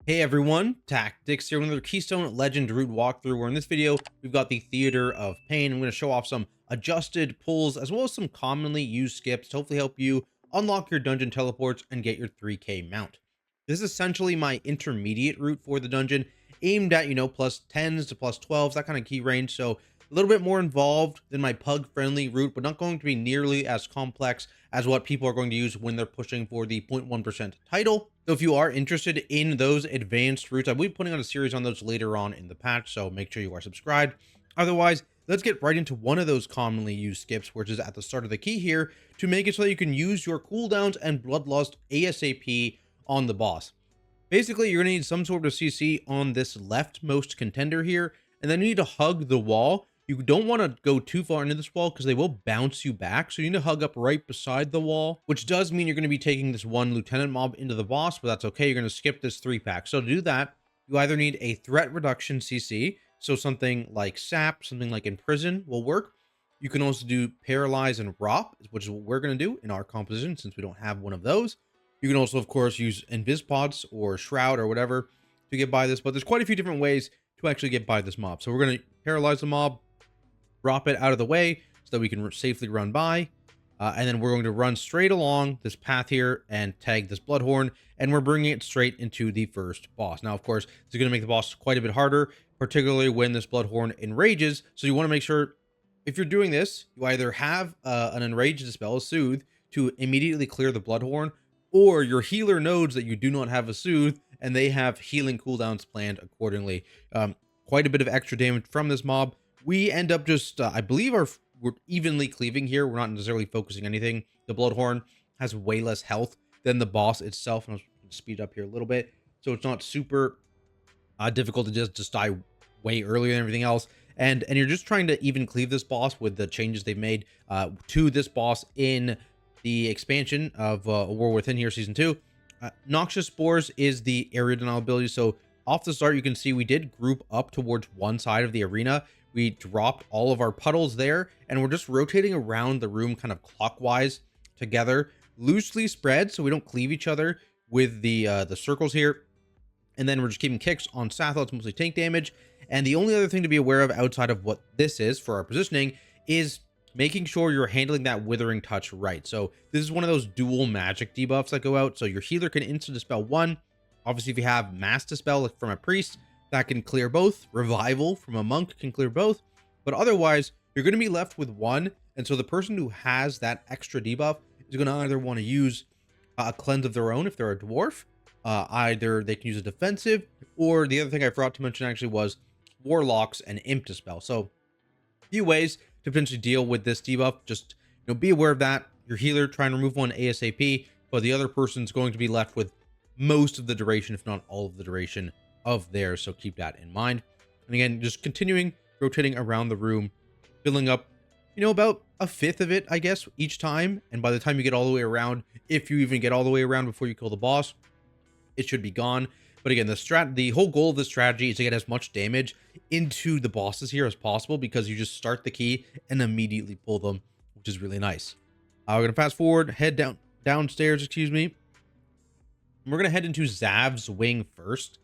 Hey everyone, Tactics here with another Keystone Legend Route Walkthrough, where in this video, we've got the Theater of Pain. I'm going to show off some adjusted pulls, as well as some commonly used skips to hopefully help you unlock your dungeon teleports and get your 3k mount. This is essentially my intermediate route for the dungeon, aimed at, plus 10s to plus 12s, that kind of key range, so a little bit more involved than my pug-friendly route, but not going to be nearly as complex as what people are going to use when they're pushing for the 0.1% title. So if you are interested in those advanced routes, I will be putting on a series on those later on in the patch, so make sure you are subscribed. Otherwise, let's get right into one of those commonly used skips, which is at the start of the key here, to make it so that you can use your cooldowns and bloodlust ASAP on the boss. Basically, you're going to need some sort of CC on this leftmost contender here, and then you need to hug the wall. You don't want to go too far into this wall because they will bounce you back. So you need to hug up right beside the wall, which does mean you're going to be taking this one lieutenant mob into the boss, but that's okay. You're going to skip this 3-pack. So to do that, you either need a threat reduction CC. So something like Sap, something like Imprison will work. You can also do Paralyze and Rop, which is what we're going to do in our composition since we don't have one of those. You can also, of course, use Invis Pods or Shroud or whatever to get by this, but there's quite a few different ways to actually get by this mob. So we're going to paralyze the mob, drop it out of the way so that we can safely run by. And then we're going to run straight along this path here and tag this Bloodhorn, and we're bringing it straight into the first boss. Now, of course, this is going to make the boss quite a bit harder, particularly when this Bloodhorn enrages. So you want to make sure, if you're doing this, you either have an Enrage Dispel, a Soothe, to immediately clear the Bloodhorn, or your healer knows that you do not have a Soothe, and they have healing cooldowns planned accordingly. Quite a bit of extra damage from this mob. We end up just, I believe we're evenly cleaving here. We're not necessarily focusing anything. The Bloodhorn has way less health than the boss itself. And I'll speed up here a little bit. So it's not super difficult to just die way earlier than everything else. And you're just trying to even cleave this boss with the changes they've made to this boss in the expansion of War Within here, Season 2. Noxious Spores is the area denial ability. So off the start, you can see we did group up towards one side of the arena. We dropped all of our puddles there, and we're just rotating around the room kind of clockwise together, loosely spread so we don't cleave each other with the circles here. And then we're just keeping kicks on Satho. It's mostly tank damage. And the only other thing to be aware of outside of what this is for our positioning is making sure you're handling that Withering Touch right. So this is one of those dual magic debuffs that go out. So your healer can instant dispel one. Obviously, if you have mass dispel from a priest, that can clear both. Revival from a monk can clear both. But otherwise, you're going to be left with one. And so the person who has that extra debuff is going to either want to use a cleanse of their own if they're a dwarf. Either they can use a defensive, or the other thing I forgot to mention actually was warlocks and imp dispel. So a few ways to potentially deal with this debuff. Just be aware of that. Your healer try and remove one ASAP, but the other person's going to be left with most of the duration, if not all of the duration of theirs. So keep that in mind. And again, just continuing rotating around the room, filling up, about a fifth of it, I guess, each time. And by the time you get all the way around, if you even get all the way around before you kill the boss, it should be gone. But again, the whole goal of this strategy is to get as much damage into the bosses here as possible, because you just start the key and immediately pull them, which is really nice. We're gonna fast forward, head downstairs, excuse me. We're gonna head into Zav's wing first.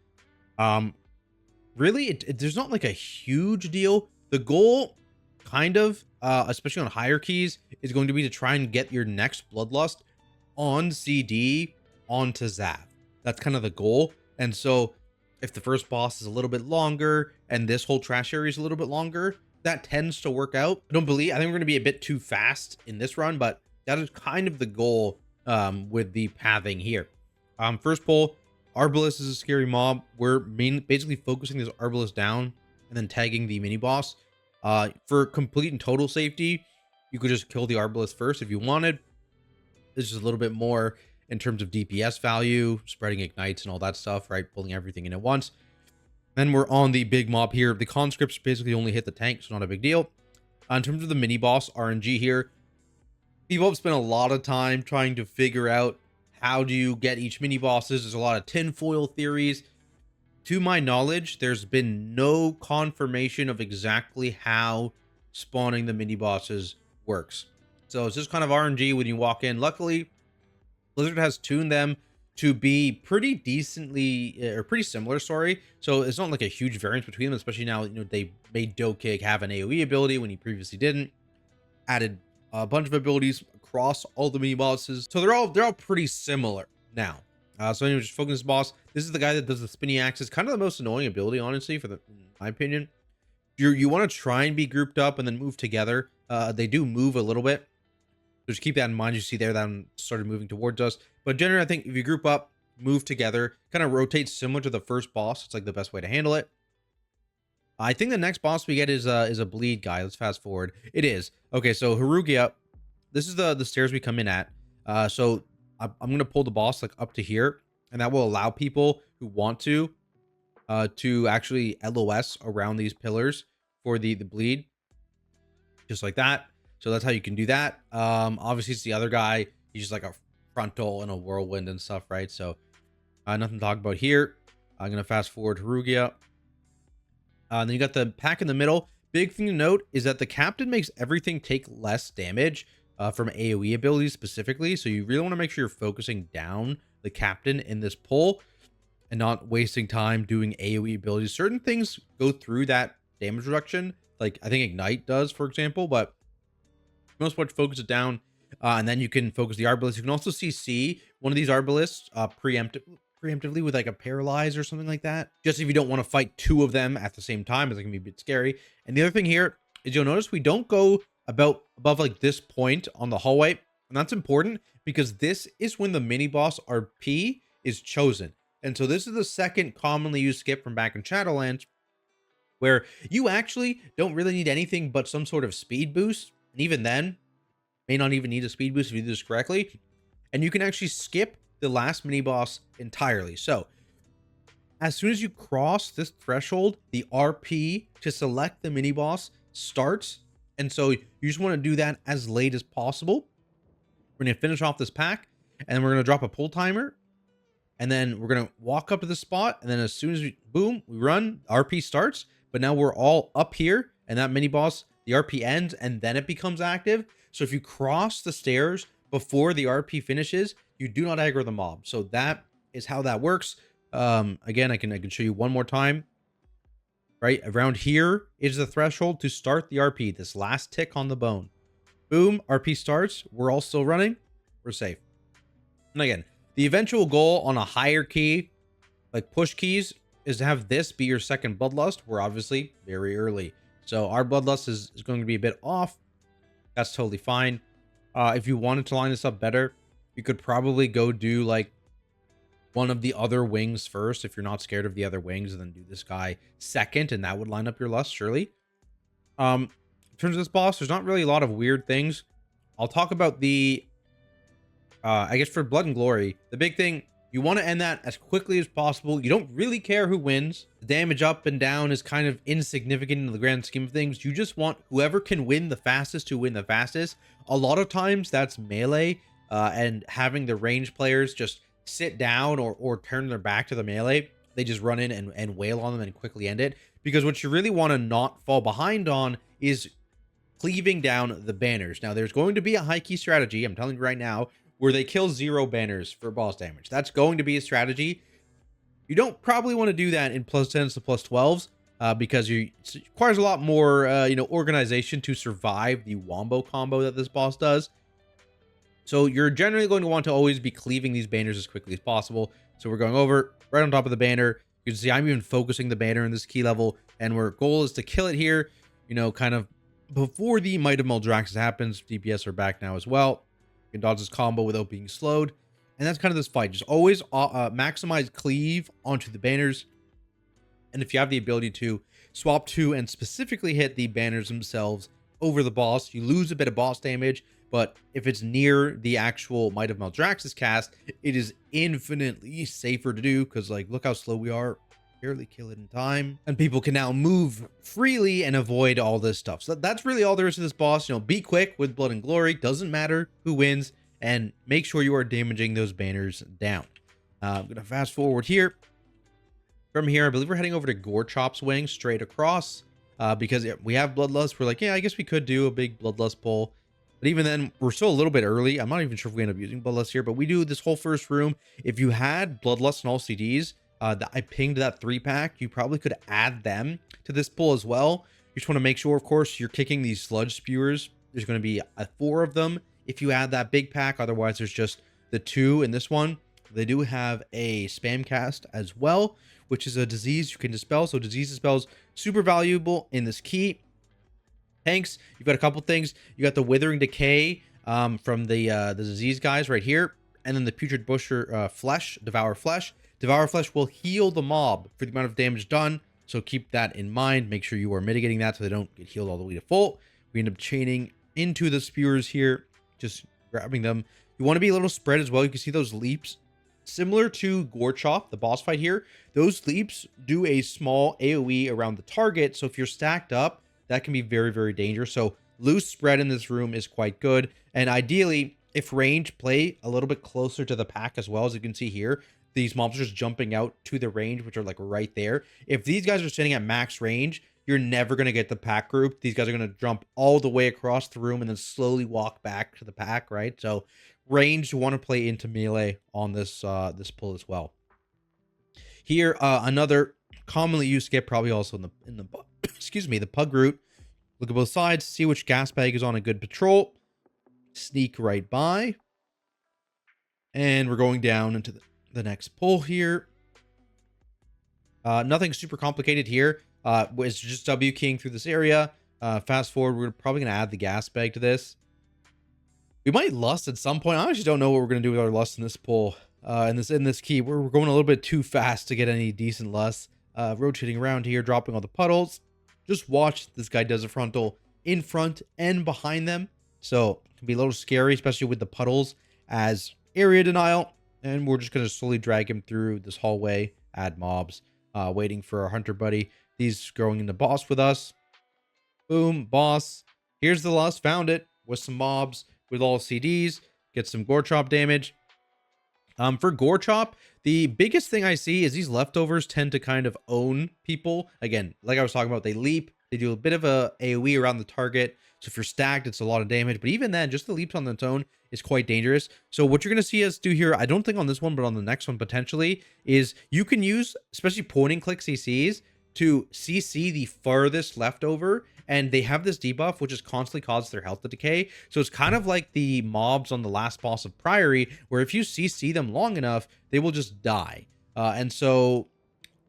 Really, there's not like a huge deal. The goal, kind of, especially on higher keys, is going to be to try and get your next Bloodlust on CD onto Zav. That's kind of the goal. And so if the first boss is a little bit longer and this whole trash area is a little bit longer, that tends to work out. I think we're going to be a bit too fast in this run, but that is kind of the goal with the pathing here. First pull, Arbalest is a scary mob. We're basically focusing this Arbalest down and then tagging the mini boss. For complete and total safety, you could just kill the Arbalest first if you wanted. This is a little bit more in terms of DPS value, spreading ignites and all that stuff, right? Pulling everything in at once. Then we're on the big mob here. The conscripts basically only hit the tank, so not a big deal. In terms of the mini boss RNG here, people have spent a lot of time trying to figure out how do you get each mini bosses. There's a lot of tinfoil theories. To my knowledge, there's been no confirmation of exactly how spawning the mini bosses works. So it's just kind of RNG when you walk in. Luckily, Blizzard has tuned them to be pretty decently or pretty similar, sorry. So it's not like a huge variance between them, especially now, they made Doe Kick have an AoE ability when he previously didn't, added a bunch of abilities across all the mini bosses. So they're all pretty similar now. So anyway, just focus this boss. This is the guy that does the spinny axis, kind of the most annoying ability, honestly, in my opinion. You want to try and be grouped up and then move together. They do move a little bit. So just keep that in mind. You see there that one started moving towards us. But generally, I think if you group up, move together, kind of rotate similar to the first boss, it's like the best way to handle it. I think the next boss we get is a bleed guy. Let's fast forward. It is. Okay, so Harugia, this is the stairs we come in at. So I'm going to pull the boss like up to here, and that will allow people who want to actually LOS around these pillars for the bleed, just like that. So that's how you can do that. Obviously it's the other guy. He's just like a frontal and a whirlwind and stuff, right? So nothing to talk about here. I'm gonna fast forward Harugia. Then you got the pack in the middle. Big thing to note is that the captain makes everything take less damage from AoE abilities specifically. So you really want to make sure you're focusing down the captain in this pull and not wasting time doing AoE abilities. Certain things go through that damage reduction, like I think Ignite does, for example, but most part focus it down, and then you can focus the Arbalist. You can also CC one of these Arbalists preemptively with like a Paralyze or something like that, just if you don't want to fight two of them at the same time, it's going to be a bit scary. And the other thing here is you'll notice we don't go above like this point on the hallway, and that's important because this is when the mini boss RP is chosen. And so this is the second commonly used skip from back in Shadowlands, where you actually don't really need anything but some sort of speed boost. And even then, may not even need a speed boost if you do this correctly. And you can actually skip the last mini boss entirely. So as soon as you cross this threshold, the RP to select the mini boss starts. And so you just want to do that as late as possible. We're going to finish off this pack, and then we're going to drop a pull timer. And then we're going to walk up to the spot. And then as soon as we run, RP starts. But now we're all up here, and that mini boss, the RP ends, and then it becomes active. So if you cross the stairs before the RP finishes, you do not aggro the mob. So that is how that works. Again, I can show you one more time. Right around here is the threshold to start the RP. This last tick on the bone. Boom, RP starts. We're all still running. We're safe. And again, the eventual goal on a higher key, like push keys, is to have this be your second Bloodlust. We're obviously very early. So our Bloodlust is going to be a bit off. That's totally fine. If you wanted to line this up better, you could probably go do like one of the other wings first if you're not scared of the other wings, and then do this guy second, and that would line up your lust, surely. In terms of this boss, there's not really a lot of weird things. I'll talk about the I guess for Blood and Glory, the big thing, you want to end that as quickly as possible. You don't really care who wins. The damage up and down is kind of insignificant in the grand scheme of things. You just want whoever can win the fastest to win the fastest. A lot of times that's melee, and having the range players just sit down or turn their back to the melee. They just run in and wail on them and quickly end it. Because what you really want to not fall behind on is cleaving down the banners. Now, there's going to be a high key strategy, I'm telling you right now, where they kill 0 banners for boss damage. That's going to be a strategy. You don't probably want to do that in +10s to +12s, because it requires a lot more organization to survive the wombo combo that this boss does. So you're generally going to want to always be cleaving these banners as quickly as possible. So we're going over right on top of the banner. You can see I'm even focusing the banner in this key level, and our goal is to kill it here, kind of before the Might of Maldraxxus happens. DPS are back now as well. You can dodge this combo without being slowed. And that's kind of this fight. Just always maximize cleave onto the banners. And if you have the ability to swap to and specifically hit the banners themselves over the boss, you lose a bit of boss damage. But if it's near the actual Might of Maldraxxus cast, it is infinitely safer to do, because look how slow we are. Barely kill it in time, and people can now move freely and avoid all this stuff. So that's really all there is to this boss. Be quick with Blood and Glory. Doesn't matter who wins, and make sure you are damaging those banners down. I'm gonna fast forward here. From here, I believe we're heading over to Gorechop's wing straight across, because we have Bloodlust. We're like, yeah, I guess we could do a big Bloodlust pull. But even then, we're still a little bit early. I'm not even sure if we end up using Bloodlust here, but we do this whole first room. If you had Bloodlust and all CDs, I pinged that 3-pack, you probably could add them to this pull as well. You just want to make sure, of course, you're kicking these sludge spewers. There's going to be 4 of them if you add that big pack. Otherwise, there's just the 2 in this one. They do have a spam cast as well, which is a disease you can dispel. So disease dispels, super valuable in this key. Tanks, you've got a couple things. You got the Withering Decay from the disease guys right here, and then the Putrid Busher Flesh, Devour Flesh. Devour Flesh will heal the mob for the amount of damage done, so keep that in mind. Make sure you are mitigating that so they don't get healed all the way to full. We end up chaining into the spewers here, just grabbing them. You want to be a little spread as well. You can see those leaps. Similar to Gorechop, the boss fight here, those leaps do a small AoE around the target, so if you're stacked up, that can be very, very dangerous. So loose spread in this room is quite good. And ideally, if range, play a little bit closer to the pack as well. As you can see here, these mobs are just jumping out to the range, which are like right there. If these guys are sitting at max range, you're never going to get the pack group. These guys are going to jump all the way across the room and then slowly walk back to the pack, right? So range, you want to play into melee on this this pull as well. Here, another commonly used skip, probably also in the excuse me, the pug route. Look at both sides, see which gas bag is on a good patrol. Sneak right by. And we're going down into the next pull here. Nothing super complicated here. It's just W keying through this area. Fast forward, we're probably going to add the gas bag to this. We might lust at some point. I actually don't know what we're going to do with our lust in this pull. In this key, we're going a little bit too fast to get any decent lust. Rotating around here, dropping all the puddles. Just watch this guy does a frontal in front and behind them. So it can be a little scary, especially with the puddles as area denial. And we're just going to slowly drag him through this hallway, add mobs, waiting for our hunter buddy. He's going into boss with us. Boom, boss. Here's the lust, found it with some mobs, with all CDs, get some Gorechop damage. For Gorechop, the biggest thing I see is these leftovers tend to kind of own people. Again, like I was talking about, they leap, they do a bit of a AoE around the target. So if you're stacked, it's a lot of damage. But even then, just the leaps on its own is quite dangerous. So what you're going to see us do here, I don't think on this one, but on the next one potentially, is you can use, especially point and click CCs, to CC the farthest leftover, and they have this debuff which is constantly causes their health to decay. So it's kind of like the mobs on the last boss of Priory, where if you CC them long enough, they will just die. And so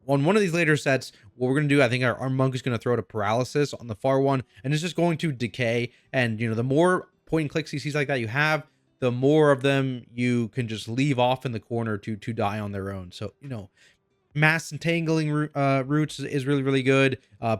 on one of these later sets, what we're going to do, I think our monk is going to throw out a paralysis on the far one, and it's just going to decay. And you know, the more point and click CCs like that you have, the more of them you can just leave off in the corner to die on their own. So, you know, mass entangling roots is really, really good.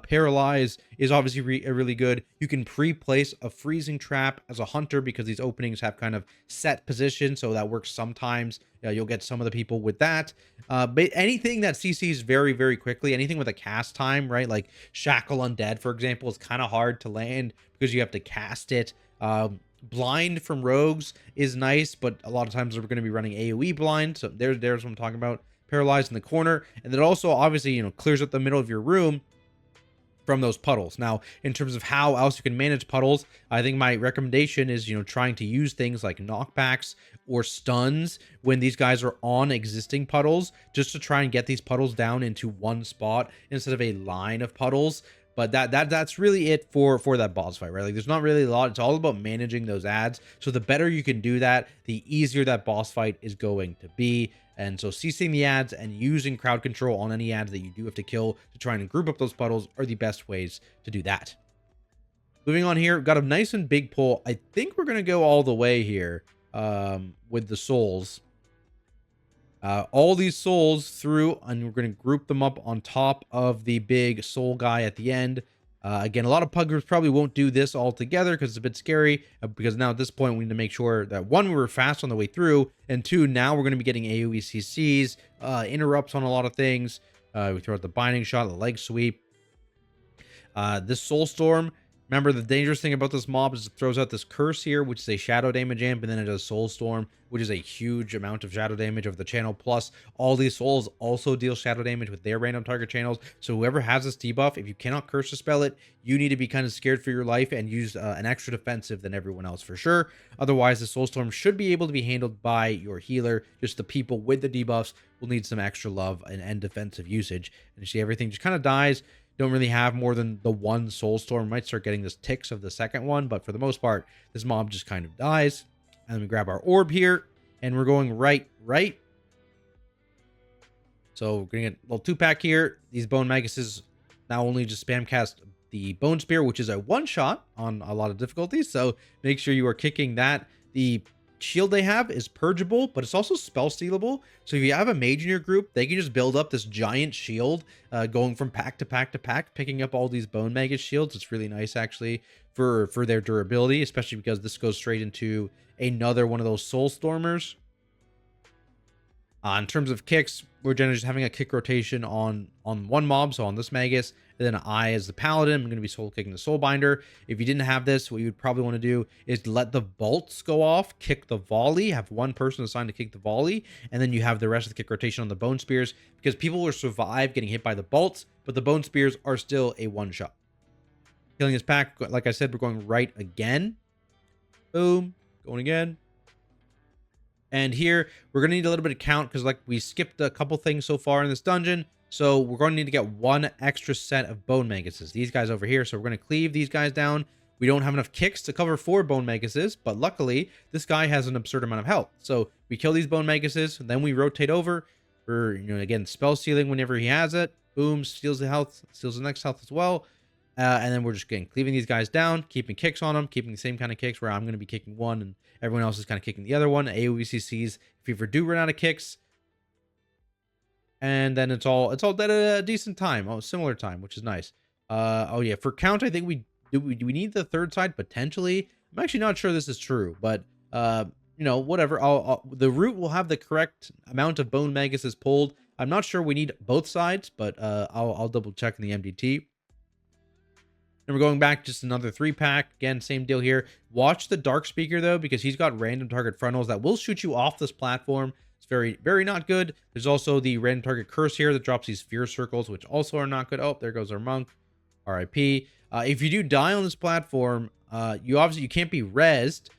Paralyze is obviously really good. You can pre-place a freezing trap as a hunter because these openings have kind of set position, so that works sometimes. You'll get some of the people with that. But anything that CCs very, very quickly, anything with a cast time, right? Like Shackle Undead, for example, is kind of hard to land because you have to cast it. Blind from rogues is nice, but a lot of times we're going to be running AoE blind, so there's what I'm talking about. Paralyzed in the corner, and then also obviously, you know, clears up the middle of your room from those puddles. Now, in terms of how else you can manage puddles, I think my recommendation is, you know, trying to use things like knockbacks or stuns when these guys are on existing puddles, just to try and get these puddles down into one spot instead of a line of puddles. But that's really it for that boss fight, right? Like, there's not really a lot. It's all about managing those ads. So the better you can do that, the easier that boss fight is going to be. And so CCing the ads and using crowd control on any ads that you do have to kill to try and group up those puddles are the best ways to do that. Moving on here, got a nice and big pull. I think we're going to go all the way here with the souls. All these souls through, and we're going to group them up on top of the big soul guy at the end. Again, a lot of pug groups probably won't do this all together because it's a bit scary, because now at this point we need to make sure that, one, we were fast on the way through, and two, now we're going to be getting AoE CCs, interrupts on a lot of things. We throw out the binding shot, the leg sweep. This soul storm, Remember, the dangerous thing about this mob is it throws out this curse here, which is a shadow damage amp, and then it does soul storm, which is a huge amount of shadow damage of the channel. Plus, all these souls also deal shadow damage with their random target channels. So whoever has this debuff, if you cannot curse to spell it, you need to be kind of scared for your life and use an extra defensive than everyone else for sure. Otherwise, the soul storm should be able to be handled by your healer. Just the people with the debuffs will need some extra love and defensive usage. And you see everything just kind of dies. Don't really have more than the one soul storm. Might start getting this ticks of the second one, but for the most part, this mob just kind of dies. And we grab our orb here, and we're going right. So we're gonna get a little 2-pack here. These bone maguses now only just spam cast the bone spear, which is a one-shot on a lot of difficulties. So make sure you are kicking that. The shield they have is purgeable, but it's also spell stealable. So if you have a mage in your group, they can just build up this giant shield, going from pack to pack to pack, picking up all these bone magus shields. It's really nice actually for their durability, especially because this goes straight into another one of those soul stormers. In terms of kicks, we're generally just having a kick rotation on one mob, so on this magus, and then I, as the paladin, I'm going to be soul kicking the soulbinder. If you didn't have this, what you would probably want to do is let the bolts go off, kick the volley, have one person assigned to kick the volley, and then you have the rest of the kick rotation on the bone spears, because people will survive getting hit by the bolts, but the bone spears are still a one-shot. Killing this pack, like I said, we're going right again. Boom, going again. And here, we're going to need a little bit of count because like we skipped a couple things so far in this dungeon. So we're going to need to get one extra set of bone maguses. These guys over here. So we're going to cleave these guys down. We don't have enough kicks to cover 4 bone maguses, but luckily, this guy has an absurd amount of health. So we kill these bone maguses, and then we rotate over for, again, spell stealing whenever he has it. Boom, steals the health, steals the next health as well. And then we're just getting cleaving these guys down, keeping kicks on them, keeping the same kind of kicks where I'm going to be kicking one and everyone else is kind of kicking the other one. AOE if you ever do run out of kicks. And then it's all dead at a decent time, similar time, which is nice. Oh yeah, for count, I think we need the third side potentially. I'm actually not sure this is true, but whatever. The route will have the correct amount of bone maguses pulled. I'm not sure we need both sides, but I'll double check in the MDT. And we're going back just another 3-pack. Again, same deal here. Watch the Dark Speaker, though, because he's got random target frontals that will shoot you off this platform. It's very, very not good. There's also the random target curse here that drops these fear circles, which also are not good. Oh, there goes our monk. RIP. If you do die on this platform, you can't be rezzed,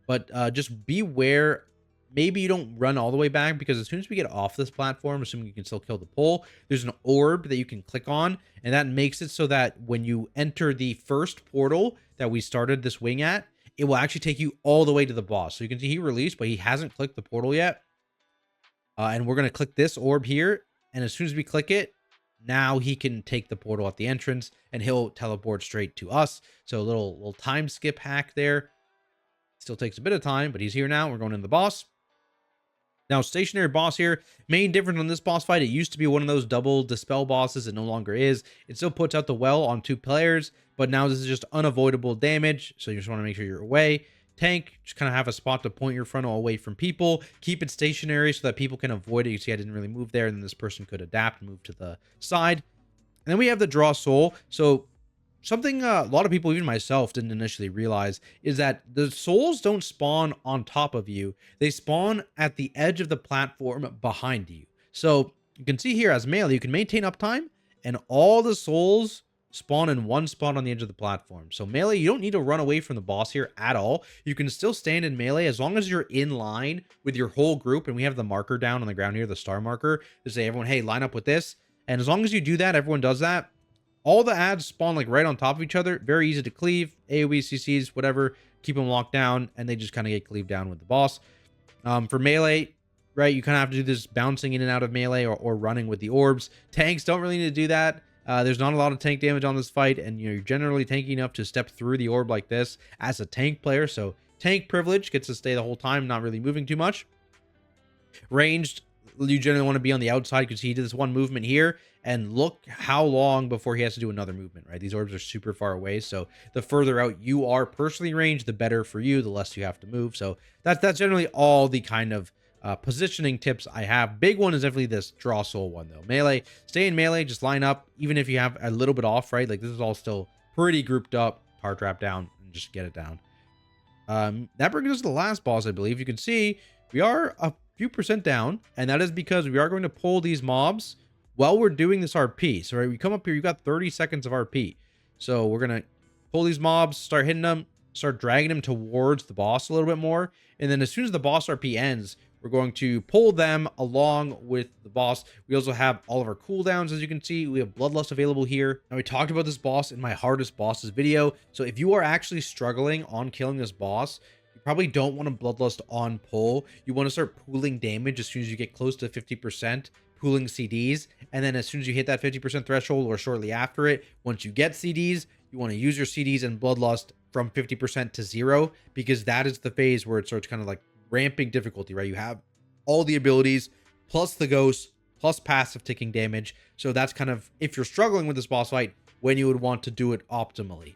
but just beware. Maybe you don't run all the way back, because as soon as we get off this platform, assuming you can still kill the pole, there's an orb that you can click on, and that makes it so that when you enter the first portal that we started this wing at, it will actually take you all the way to the boss. So you can see he released, but he hasn't clicked the portal yet. And we're going to click this orb here, and as soon as we click it, now he can take the portal at the entrance, and he'll teleport straight to us. So a little time skip hack there. Still takes a bit of time, but he's here now. We're going into the boss. Now, stationary boss here, main difference on this boss fight, it used to be one of those double dispel bosses. It no longer is. It still puts out the well on 2 players, but now this is just unavoidable damage, so you just want to make sure you're away. Tank, just kind of have a spot to point your frontal away from people. Keep it stationary so that people can avoid it. You see, I didn't really move there, and then this person could adapt and move to the side. And then we have the draw soul. So something a lot of people, even myself, didn't initially realize is that the souls don't spawn on top of you. They spawn at the edge of the platform behind you. So you can see here as melee, you can maintain uptime, and all the souls spawn in one spot on the edge of the platform. So melee, you don't need to run away from the boss here at all. You can still stand in melee as long as you're in line with your whole group. And we have the marker down on the ground here, the star marker, to say everyone, hey, line up with this. And as long as you do that, everyone does that. All the ads spawn like right on top of each other. Very easy to cleave. AoE CCs, whatever. Keep them locked down, and they just kind of get cleaved down with the boss. For melee, right, you kind of have to do this bouncing in and out of melee or running with the orbs. Tanks don't really need to do that. There's not a lot of tank damage on this fight, and you're generally tanky enough to step through the orb like this as a tank player. So tank privilege gets to stay the whole time, not really moving too much. Ranged, you generally want to be on the outside because he did this one movement here, and look how long before he has to do another movement, right? These orbs are super far away, so the further out you are personally ranged, the better for you, the less you have to move. So that's generally all the kind of positioning tips I have. Big one is definitely this draw soul one, though. Melee, stay in melee, just line up, even if you have a little bit off, right? Like this is all still pretty grouped up. hard trap down and just get it down. That brings us to the last boss, I believe. You can see we are a few percent down, and that is because we are going to pull these mobs while we're doing this RP. So right, we come up here, you got 30 seconds of RP. So we're going to pull these mobs, start hitting them, start dragging them towards the boss a little bit more. And then as soon as the boss RP ends, we're going to pull them along with the boss. We also have all of our cooldowns, as you can see. We have Bloodlust available here. Now, we talked about this boss in my hardest bosses video. So if you are actually struggling on killing this boss, you probably don't want to Bloodlust on pull. You want to start pooling damage as soon as you get close to 50%, pooling CDs. And then as soon as you hit that 50% threshold or shortly after it, once you get CDs, you want to use your CDs and Bloodlust from 50% to 0, because that is the phase where it starts kind of like ramping difficulty, right? You have all the abilities plus the ghost plus passive ticking damage. So that's kind of, if you're struggling with this boss fight, when you would want to do it optimally.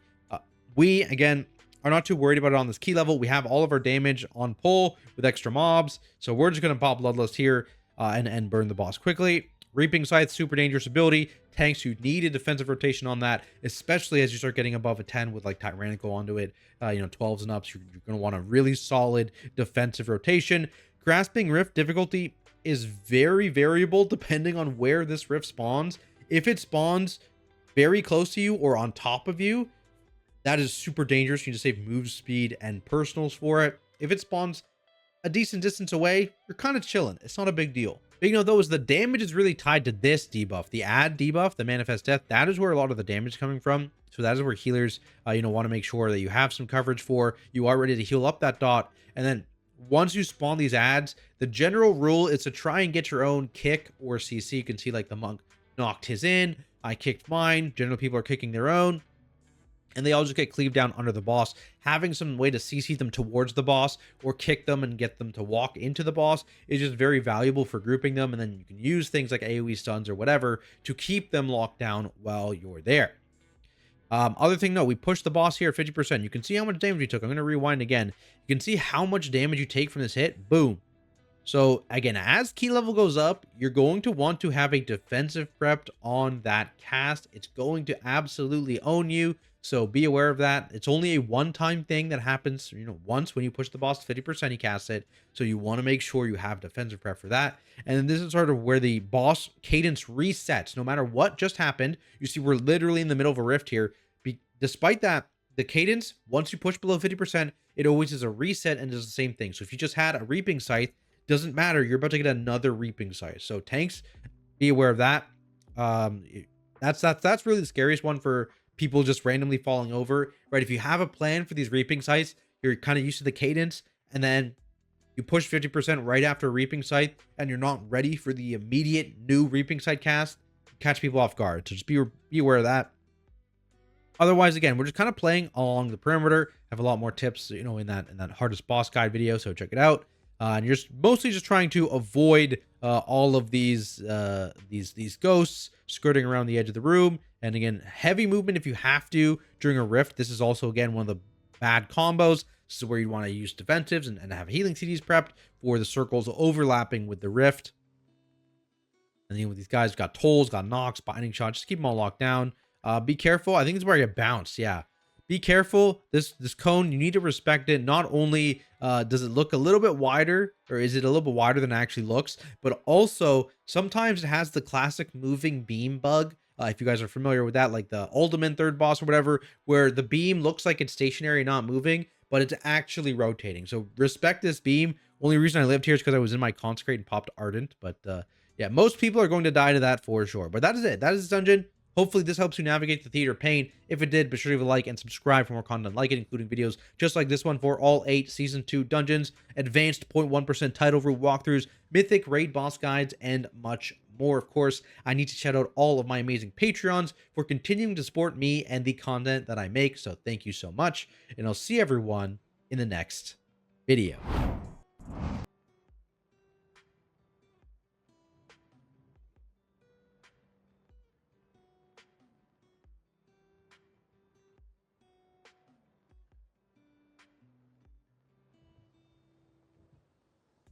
We again are not too worried about it on this key level. We have all of our damage on pull with extra mobs, so we're just going to pop Bloodlust here and burn the boss quickly. Reaping Scythe, super dangerous ability. Tanks, you need a defensive rotation on that, especially as you start getting above a 10 with like Tyrannical onto it. 12s and ups, you're going to want a really solid defensive rotation. Grasping Rift difficulty is very variable depending on where this rift spawns. If it spawns very close to you or on top of you, that is super dangerous. You need to save move speed and personals for it. If it spawns a decent distance away, you're kind of chilling. It's not a big deal. Big note though is the damage is really tied to this debuff, the add debuff, the Manifest Death. That is where a lot of the damage is coming from. So that is where healers, want to make sure that you have some coverage for. You are ready to heal up that dot. And then once you spawn these adds, the general rule is to try and get your own kick or CC. You can see like the monk knocked his in. I kicked mine. Generally people are kicking their own. And they all just get cleaved down under the boss. Having some way to CC them towards the boss or kick them and get them to walk into the boss is just very valuable for grouping them. And then you can use things like AoE stuns or whatever to keep them locked down while you're there. Other thing, no, we pushed the boss here at 50%. You can see how much damage we took. I'm going to rewind again. You can see how much damage you take from this hit. Boom. So again, as key level goes up, you're going to want to have a defensive prepped on that cast. It's going to absolutely own you. So be aware of that. It's only a one-time thing that happens, once when you push the boss to 50%, he casts it. So you want to make sure you have defensive prep for that. And then this is sort of where the boss cadence resets. No matter what just happened, you see we're literally in the middle of a rift here. Despite that, the cadence, once you push below 50%, it always is a reset and does the same thing. So if you just had a Reaping Scythe, doesn't matter. You're about to get another Reaping Scythe. So tanks, be aware of that. That's really the scariest one for people just randomly falling over, right? If you have a plan for these Reaping Scythes, you're kind of used to the cadence, and then you push 50% right after a Reaping Scythe, and you're not ready for the immediate new Reaping Scythe cast, catch people off guard. So just be aware of that. Otherwise, again, we're just kind of playing along the perimeter. I have a lot more tips, in that hardest boss guide video, so check it out. And you're mostly just trying to avoid all of these ghosts skirting around the edge of the room. And again, heavy movement if you have to during a rift. This is also, again, one of the bad combos. This is where you want to use defensives and have healing CDs prepped for the circles overlapping with the rift. And then with these guys, we've got tolls, got knocks, binding shots. Just keep them all locked down. Be careful. I think this is where I get bounced. Yeah. Be careful. This cone, you need to respect it. Not only does it look a little bit wider, or is it a little bit wider than it actually looks, but also sometimes it has the classic moving beam bug. If you guys are familiar with that, like the Ultimate third boss or whatever, where the beam looks like it's stationary, not moving, but it's actually rotating. So respect this beam. Only reason I lived here is because I was in my Consecrate and popped Ardent. But yeah, most people are going to die to that for sure. But that is it. That is this dungeon. Hopefully this helps you navigate the Theater of Pain. If it did, be sure to leave a like and subscribe for more content like it, including videos just like this one for all 8 Season 2 dungeons, advanced 0.1% title route walkthroughs, mythic raid boss guides, and much more. Of course, I need to shout out all of my amazing Patreons for continuing to support me and the content that I make. So thank you so much, and I'll see everyone in the next video.